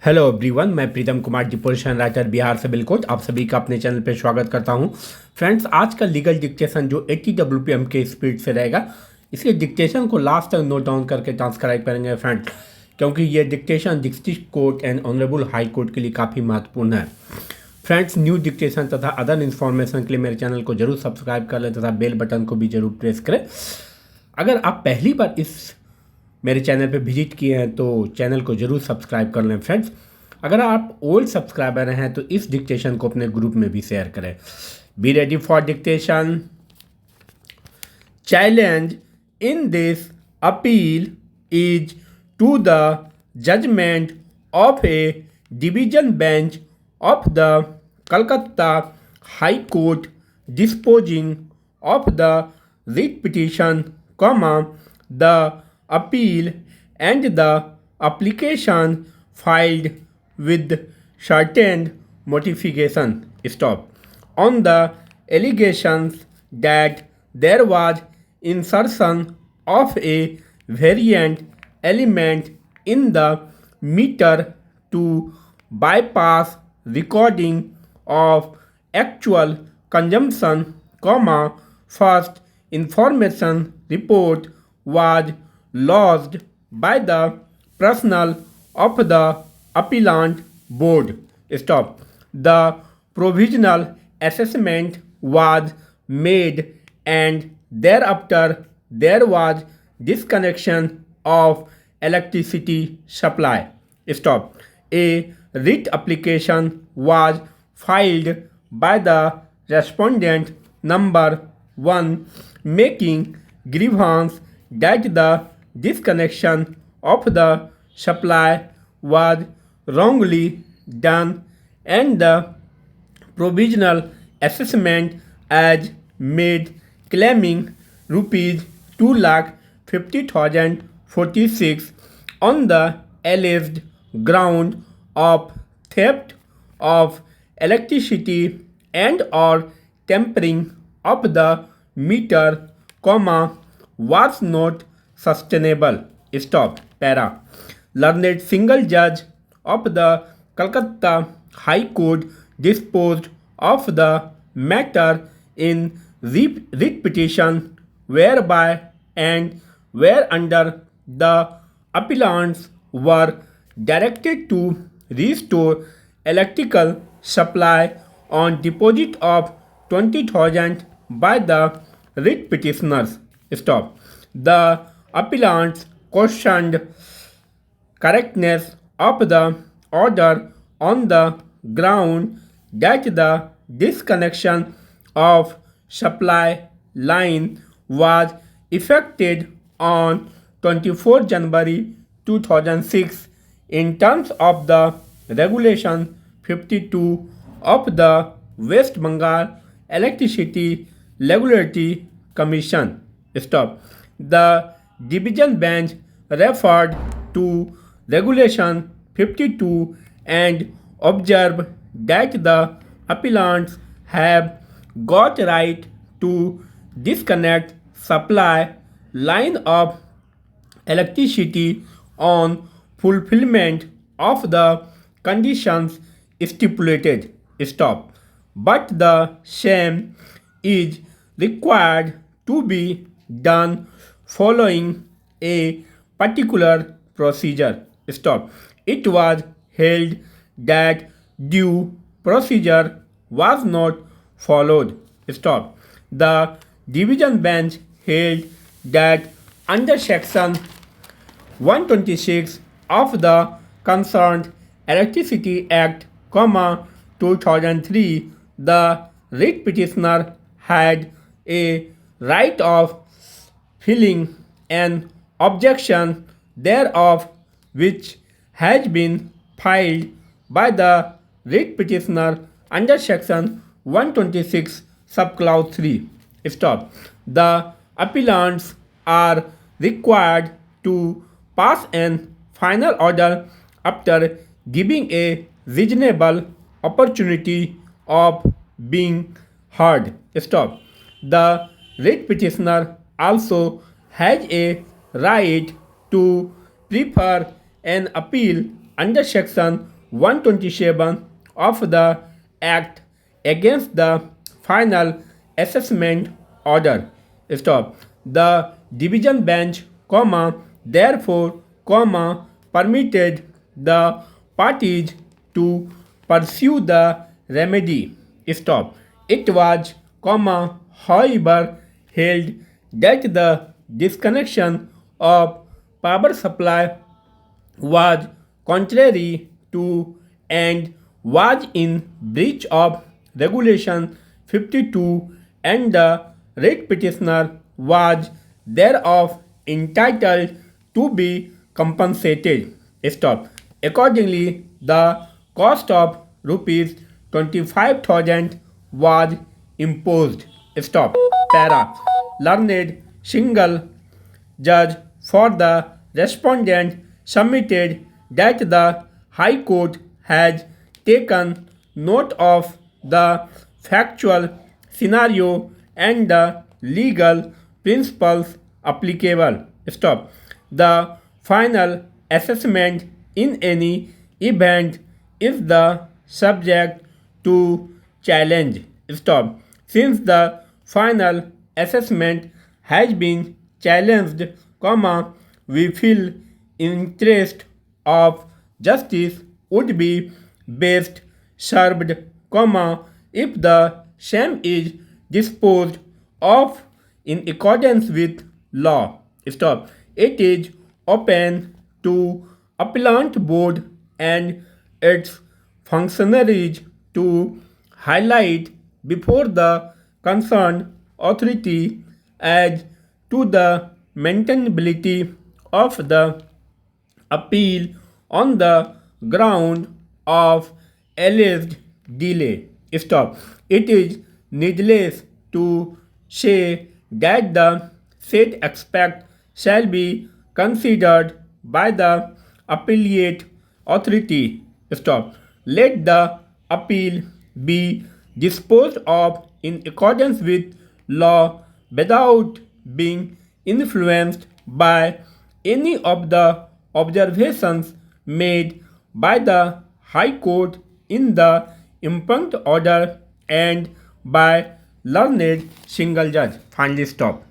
Hello everyone, मैं Pritam Kumar deposition writer Bihar से बिलकोट आप सभी का अपने चैनल पे स्वागत करता हूं। फ्रेंड्स, आज का लीगल डिक्टेशन जो 80 WPM के स्पीड से रहेगा, इसके डिक्टेशन को लास्ट तक नोट डाउन करके ट्रांसक्राइब करेंगे फ्रेंड्स, क्योंकि ये dictation district court and honourable high court के लिए काफ़ी महत्वपूर्ण है। फ्रेंड्स, न्यू डिक्टेशन तथा अदर इन्फॉर्मेशन के लिए मेरे चैनल को जरूर सब्सक्राइब कर लें तथा बेल बटन को भी जरूर प्रेस करें। अगर आप पहली बार इस मेरे चैनल पे विजिट किए हैं तो चैनल को जरूर सब्सक्राइब कर लें फ्रेंड्स। अगर आप ओल्ड सब्सक्राइबर हैं तो इस डिक्टेशन को अपने ग्रुप में भी शेयर करें। Be ready for dictation. Challenge in this appeal is to the judgement of a division bench of the Calcutta high court disposing of the writ petition, the appeal and the application filed with certain modification on the allegations that there was insertion of a variant element in the meter to bypass recording of actual consumption, first information report was lodged by the personnel of the appellant board. The provisional assessment was made and thereafter there was disconnection of electricity supply. A writ application was filed by the respondent number 1 making grievance that the disconnection of the supply was wrongly done and the provisional assessment as made claiming rupees 2,50,046 on the alleged ground of theft of electricity and or tampering of the meter, was not sustainable. Para. Learned single judge of the Calcutta High Court disposed of the matter in writ petition whereby and whereunder the appellants were directed to restore electrical supply on deposit of 20,000 by the writ petitioners. The appellants questioned correctness of the order on the ground that the disconnection of supply line was effected on 24 January 2006 in terms of the Regulation 52 of the West Bengal Electricity Regulatory Commission. The division bench referred to Regulation 52 and observed that the appellants have got right to disconnect supply line of electricity on fulfillment of the conditions stipulated. But the same is required to be done following a particular procedure. It was held that due procedure was not followed. The division bench held that under section 126 of the Concerned Electricity Act, 2003, the writ petitioner had a right of filing an objection thereof, which has been filed by the writ petitioner under section 126 subclause 3. The appellants are required to pass an final order after giving a reasonable opportunity of being heard. The writ petitioner also has a right to prefer an appeal under Section 127 of the Act against the final assessment order. Stop. The division bench, therefore, permitted the parties to pursue the remedy. Stop. It was, however, held that the disconnection of power supply was contrary to and was in breach of Regulation 52, and the writ petitioner was thereof entitled to be compensated. Stop. Accordingly, the cost of rupees 25,000 was imposed. Stop. Para. Learned single judge for the respondent submitted that the High Court has taken note of the factual scenario and the legal principles applicable. Stop. The final assessment in any event is the subject to challenge. Stop. Since the final assessment has been challenged, we feel interest of justice would be best served, if the same is disposed of in accordance with law. Stop. It is open to appellant board and its functionaries to highlight before the concerned authority as to the maintainability of the appeal on the ground of alleged delay. Stop. It is needless to say that the said aspect shall be considered by the appellate authority. Stop. Let the appeal be disposed of in accordance with law without being influenced by any of the observations made by the High Court in the impugned order and by learned single judge. Finally, stop.